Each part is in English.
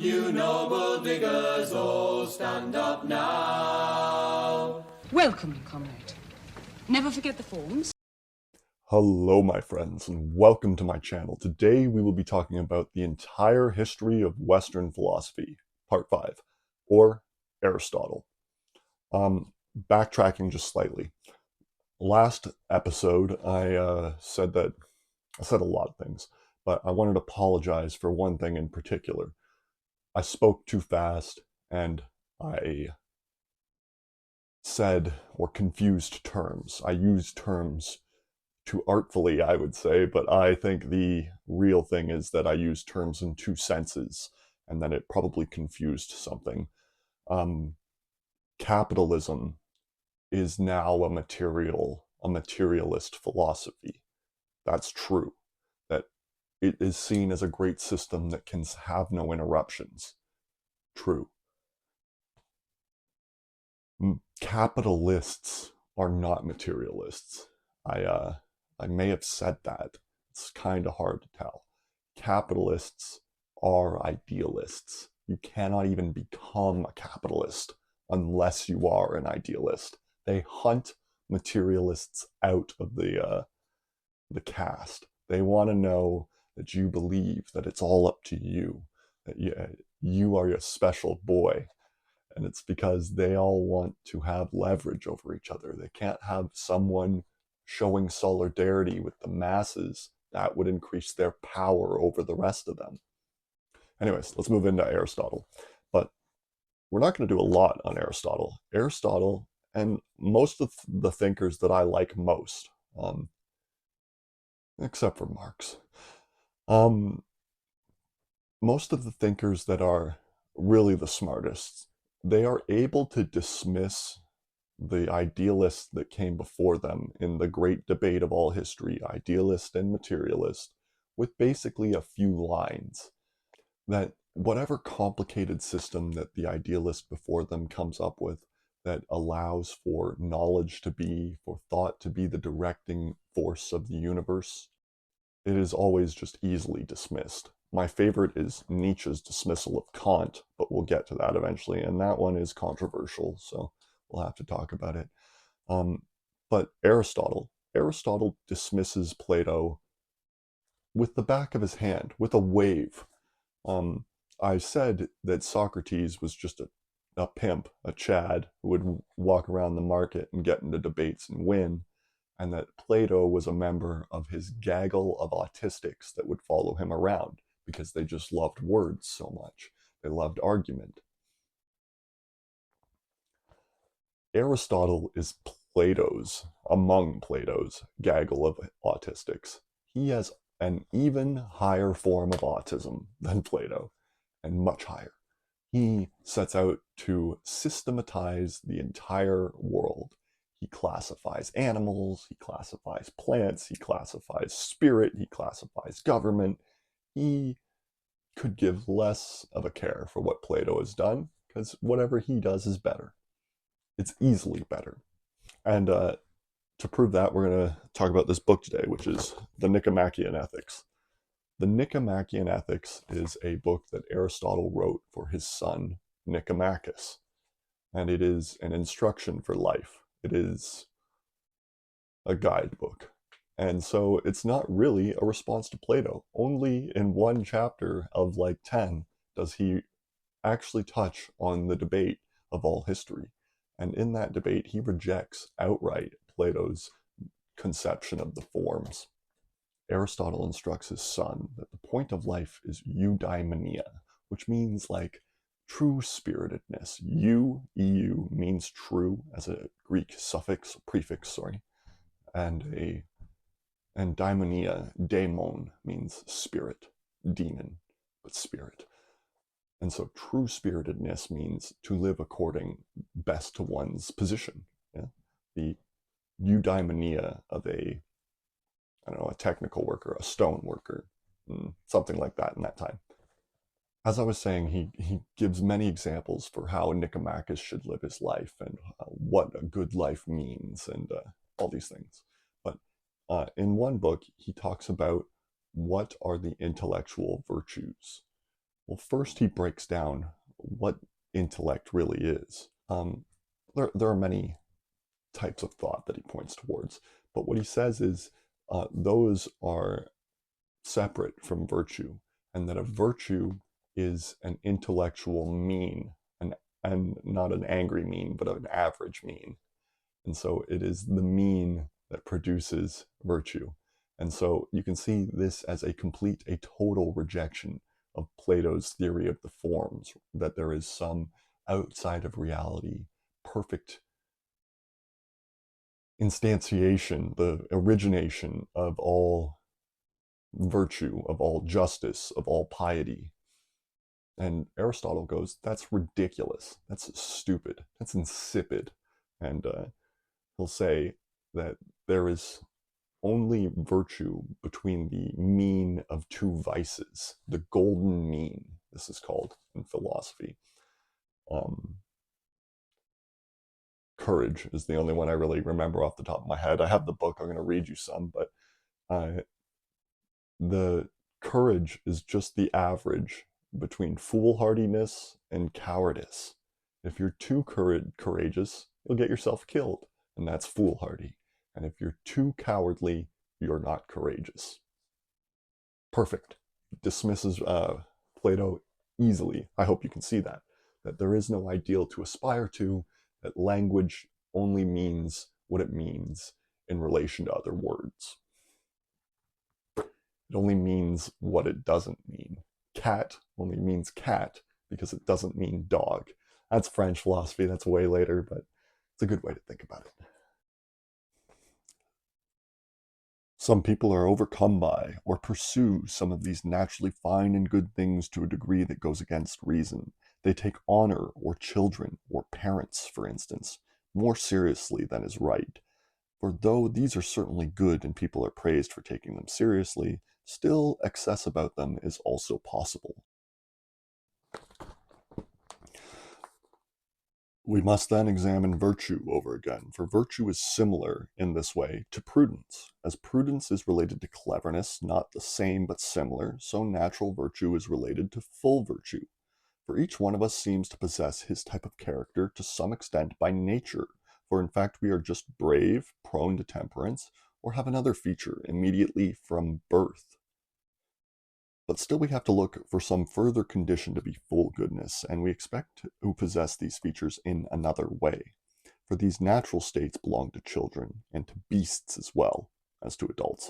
You noble diggers, all stand up now. Welcome, comrade. Never forget the forms. Hello, my friends, and welcome to my channel. Today we will be talking about the entire history of Western philosophy, Part 5, or Aristotle. Backtracking just slightly. Last episode, I said a lot of things, but I wanted to apologize for one thing in particular. I spoke too fast, and I said or confused terms. I used terms too artfully, I would say, but I think the real thing is that I used terms in two senses, and that it probably confused something. Capitalism is now a materialist philosophy. That's true. That it is seen as a great system that can have no interruptions. True. Capitalists are not materialists. I may have said that. It's kind of hard to tell. Capitalists are idealists. You cannot even become a capitalist unless you are an idealist. They hunt materialists out of the cast. They want to know that you believe that it's all up to you, that you are a special boy. And it's because they all want to have leverage over each other. They can't have someone showing solidarity with the masses. That would increase their power over the rest of them. Anyways, let's move into Aristotle. But we're not going to do a lot on Aristotle. Aristotle and most of the thinkers that I like most, except for Marx, most of the thinkers that are really the smartest, they are able to dismiss the idealists that came before them in the great debate of all history, idealist and materialist, with basically a few lines. That whatever complicated system that the idealist before them comes up with that allows for knowledge to be, for thought to be the directing force of the universe, it is always just easily dismissed. My favorite is Nietzsche's dismissal of Kant, but we'll get to that eventually, and that one is controversial, so we'll have to talk about it. But Aristotle dismisses Plato with the back of his hand, with a wave. I said that Socrates was just a pimp, a Chad, who would walk around the market and get into debates and win, and that Plato was a member of his gaggle of autistics that would follow him around because they just loved words so much. They loved argument. Aristotle is among Plato's gaggle of autistics. He has an even higher form of autism than Plato, and much higher. He sets out to systematize the entire world. He classifies animals, he classifies plants, he classifies spirit, he classifies government. He could give less of a care for what Plato has done, because whatever he does is better. It's easily better. And to prove that, we're going to talk about this book today, which is the Nichomachean Ethics. The Nichomachean Ethics is a book that Aristotle wrote for his son, Nicomachus. And it is an instruction for life. It is a guidebook. And so it's not really a response to Plato. Only in one chapter of like 10 does he actually touch on the debate of all history. And in that debate, he rejects outright Plato's conception of the forms. Aristotle instructs his son that the point of life is eudaimonia, which means like true spiritedness. Eu means true as a Greek prefix, and daimonia, daemon, means spirit, demon, but spirit. And so true spiritedness means to live according best to one's position. Yeah? The eudaimonia of a technical worker, a stone worker, something like that in that time. As I was saying, he gives many examples for how Nicomachus should live his life and what a good life means and all these things. But in one book, he talks about what are the intellectual virtues. Well, first he breaks down what intellect really is. There are many types of thought that he points towards, but what he says is those are separate from virtue, and that a virtue is an intellectual mean, and not an angry mean, but an average mean. And so it is the mean that produces virtue. And so you can see this as a total rejection of Plato's theory of the forms, that there is some outside of reality, perfect instantiation, the origination of all virtue, of all justice, of all piety. And Aristotle goes, that's ridiculous. That's stupid. That's insipid. And he'll say that there is only virtue between the mean of two vices, the golden mean, this is called in philosophy. Courage is the only one I really remember off the top of my head. I have the book, I'm going to read you some, but the courage is just the average between foolhardiness and cowardice. If you're too courageous, you'll get yourself killed, and that's foolhardy. And if you're too cowardly, you're not courageous. Perfect. Dismisses Plato easily. I hope you can see that there is no ideal to aspire to, that language only means what it means in relation to other words. It only means what it doesn't mean. Cat only means cat because it doesn't mean dog. That's French philosophy. That's way later, but it's a good way to think about it. Some people are overcome by or pursue some of these naturally fine and good things to a degree that goes against reason. They take honor or children or parents, for instance, more seriously than is right. For though these are certainly good and people are praised for taking them seriously, still excess about them is also possible. We must then examine virtue over again, for virtue is similar in this way to prudence. As prudence is related to cleverness, not the same but similar, so natural virtue is related to full virtue. For each one of us seems to possess his type of character to some extent by nature, for in fact we are just brave, prone to temperance, or have another feature immediately from birth. But still we have to look for some further condition to be full goodness, and we expect to possess these features in another way. For these natural states belong to children, and to beasts as well as to adults.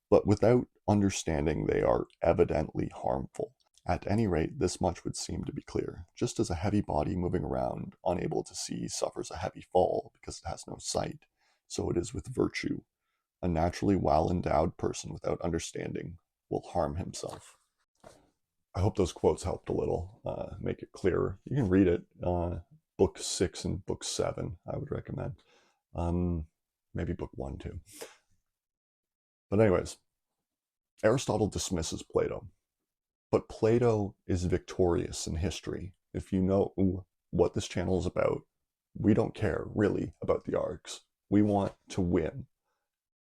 But without understanding they are evidently harmful. At any rate, this much would seem to be clear. Just as a heavy body moving around, unable to see, suffers a heavy fall because it has no sight, so it is with virtue. A naturally well-endowed person without understanding will harm himself. I hope those quotes helped a little, make it clearer. You can read it, book 6 and book 7, I would recommend. Maybe book 1 too. But anyways, Aristotle dismisses Plato. But Plato is victorious in history. If you know what this channel is about, we don't care really about the arcs. We want to win.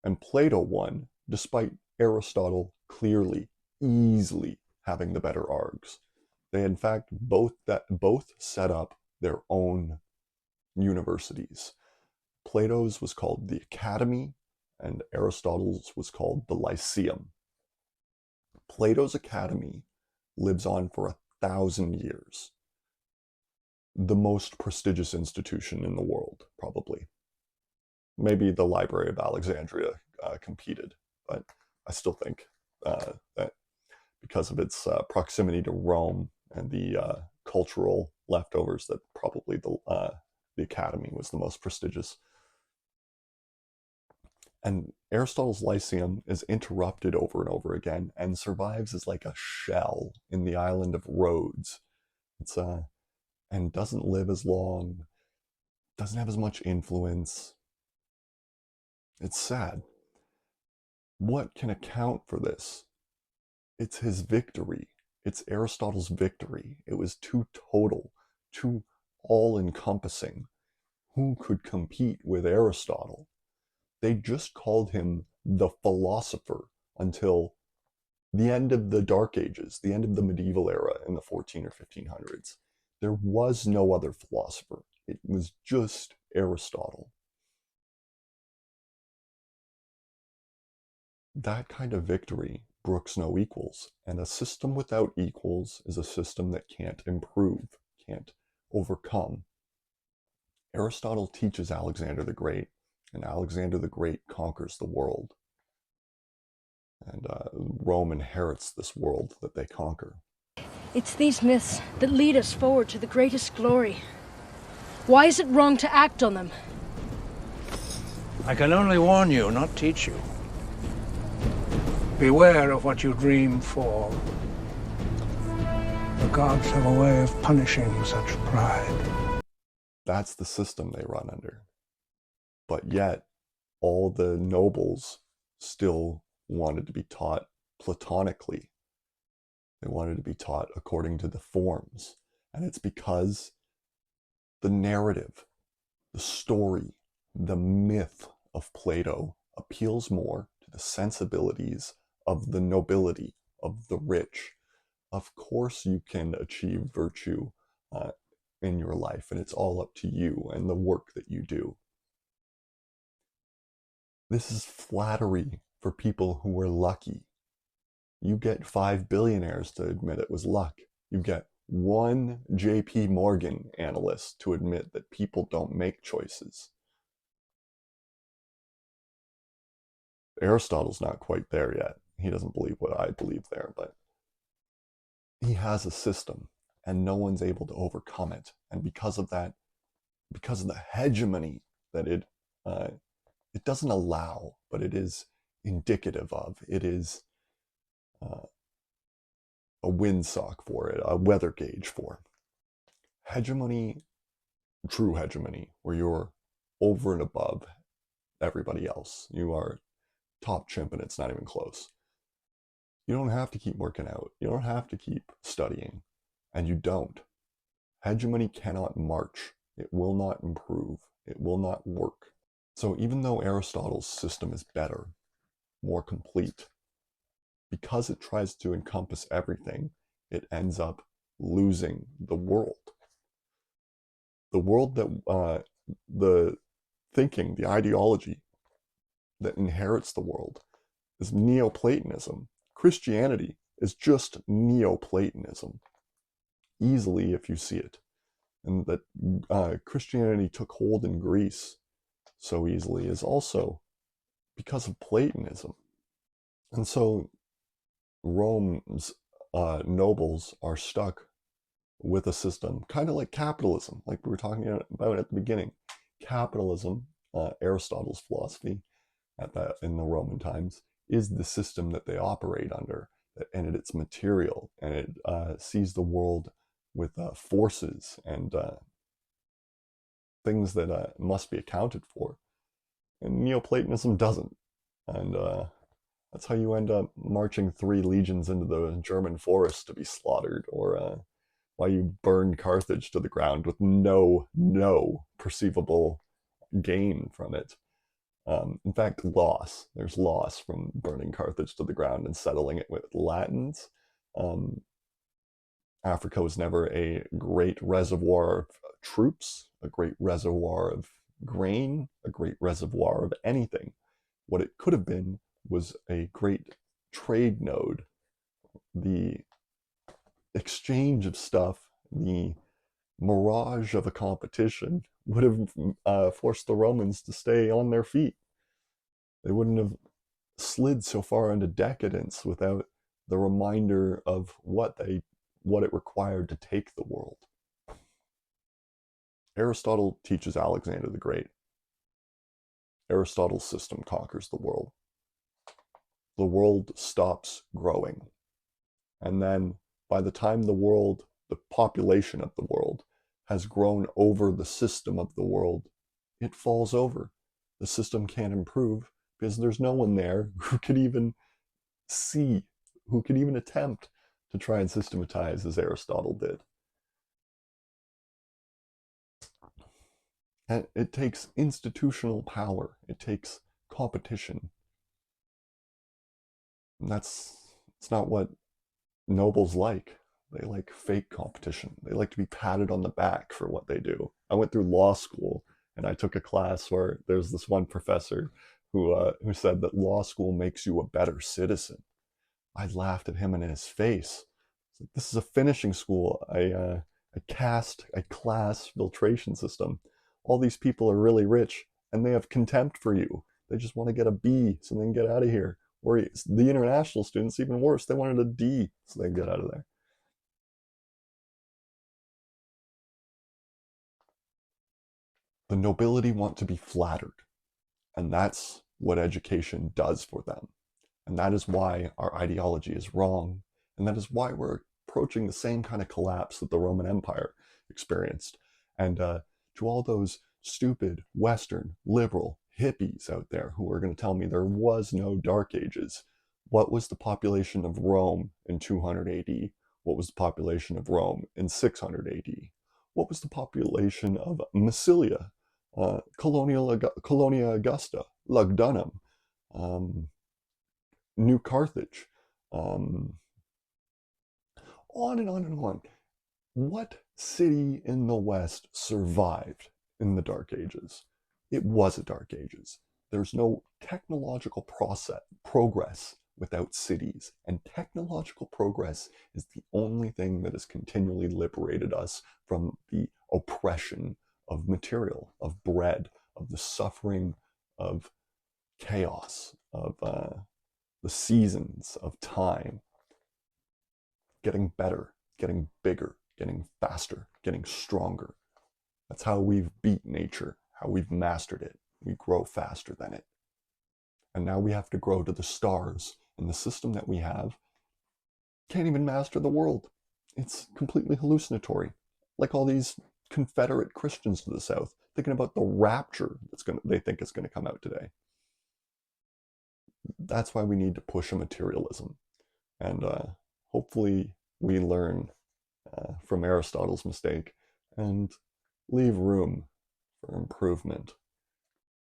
And Plato won, despite Aristotle clearly, easily having the better arcs. They in fact both set up their own universities. Plato's was called the Academy, and Aristotle's was called the Lyceum. Plato's Academy lives on for 1,000 years. The most prestigious institution in the world, probably. Maybe the Library of Alexandria competed, but I still think that because of its proximity to Rome and the cultural leftovers, that probably the Academy was the most prestigious. And Aristotle's Lyceum is interrupted over and over again and survives as like a shell in the island of Rhodes. It's and doesn't live as long, doesn't have as much influence. It's sad. What can account for this? It's his victory. It's Aristotle's victory. It was too total, too all-encompassing. Who could compete with Aristotle? They just called him the philosopher until the end of the Dark Ages, the end of the medieval era in the 14 or 1500s, there was no other philosopher. It was just Aristotle. That kind of victory brooks no equals, and a system without equals is a system that can't improve, can't overcome. Aristotle teaches Alexander the Great, and Alexander the Great conquers the world. And Rome inherits this world that they conquer. It's these myths that lead us forward to the greatest glory. Why is it wrong to act on them? I can only warn you, not teach you. Beware of what you dream for. The gods have a way of punishing such pride. That's the system they run under. But yet, all the nobles still wanted to be taught platonically. They wanted to be taught according to the forms. And it's because the narrative, the story, the myth of Plato appeals more to the sensibilities of the nobility, of the rich. Of course you can achieve virtue in your life, and it's all up to you and the work that you do. This is flattery for people who are lucky. You get 5 billionaires to admit it was luck. You get one JP Morgan analyst to admit that people don't make choices. Aristotle's not quite there yet. He doesn't believe what I believe there, but he has a system, and no one's able to overcome it. And because of that, because of the hegemony that it doesn't allow, but it is indicative of, it is a windsock for it, a weather gauge for. Hegemony, true hegemony, where you're over and above everybody else. You are top chimp and it's not even close. You don't have to keep working out. You don't have to keep studying. And you don't. Hegemony cannot march. It will not improve. It will not work. So even though Aristotle's system is better, more complete, because it tries to encompass everything, it ends up losing the world. The world that, the thinking, the ideology that inherits the world is Neoplatonism. Christianity is just Neoplatonism, easily if you see it. And that Christianity took hold in Greece so easily is also because of Platonism. And so Rome's nobles are stuck with a system, kind of like capitalism, like we were talking about at the beginning. Capitalism, Aristotle's philosophy in the Roman times, is the system that they operate under, and it's material, and it sees the world with forces and things that must be accounted for. And Neoplatonism doesn't. And that's how you end up marching 3 legions into the German forest to be slaughtered, or why you burn Carthage to the ground with no perceivable gain from it. In fact, loss. There's loss from burning Carthage to the ground and settling it with Latins. Africa was never a great reservoir of troops, a great reservoir of grain, a great reservoir of anything. What it could have been was a great trade node. The exchange of stuff, the mirage of a competition would have forced the Romans to stay on their feet. They wouldn't have slid so far into decadence without the reminder of what it required to take the world. Aristotle teaches Alexander the Great. Aristotle's system conquers the world. The world stops growing. And then by the time the population of the world has grown over the system of the world, it falls over. The system can't improve because there's no one there who could even see, who could even attempt to try and systematize as Aristotle did. And it takes institutional power. It takes competition. And that's It's not what nobles like. They like fake competition. They like to be patted on the back for what they do. I went through law school and I took a class where there's this one professor who said that law school makes you a better citizen. I laughed at him and in his face. It's like, this is a finishing school, a class filtration system. All these people are really rich and they have contempt for you. They just want to get a B so they can get out of here. Or the international students, even worse, they wanted a D so they can get out of there. The nobility want to be flattered, and that's what education does for them. And that is why our ideology is wrong, and that is why we're approaching the same kind of collapse that the Roman Empire experienced. And to all those stupid, Western, liberal hippies out there who are going to tell me there was no Dark Ages, what was the population of Rome in 200 AD? What was the population of Rome in 600 AD? What was the population of Massilia, Colonia Augusta, Lugdunum, New Carthage, on and on and on. What city in the West survived in the Dark Ages? It was a Dark Ages. There's no technological progress without cities, and technological progress is the only thing that has continually liberated us from the oppression of material, of bread, of the suffering of chaos, of the seasons of time, getting better, getting bigger, getting faster, getting stronger. That's how we've beat nature, how we've mastered it. We grow faster than it. And now we have to grow to the stars, and the system that we have can't even master the world. It's completely hallucinatory. Like all these Confederate Christians to the south, thinking about the rapture they think is going to come out today. That's why we need to push a materialism. And hopefully we learn from Aristotle's mistake and leave room for improvement.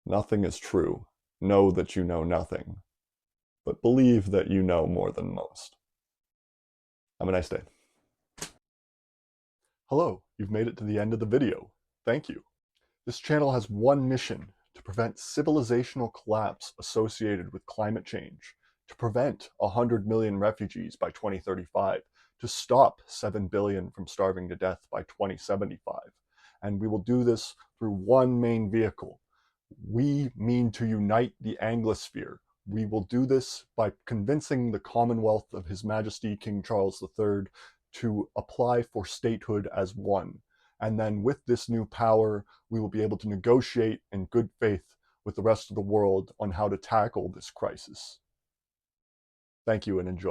Nothing is true. Know that you know nothing, but believe that you know more than most. Have a nice day. Hello, you've made it to the end of the video. Thank you. This channel has one mission: to prevent civilizational collapse associated with climate change, to prevent 100 million refugees by 2035, to stop 7 billion from starving to death by 2075. And we will do this through one main vehicle. We mean to unite the Anglosphere. We will do this by convincing the Commonwealth of His Majesty King Charles III to apply for statehood as one. And then with this new power, we will be able to negotiate in good faith with the rest of the world on how to tackle this crisis. Thank you and enjoy.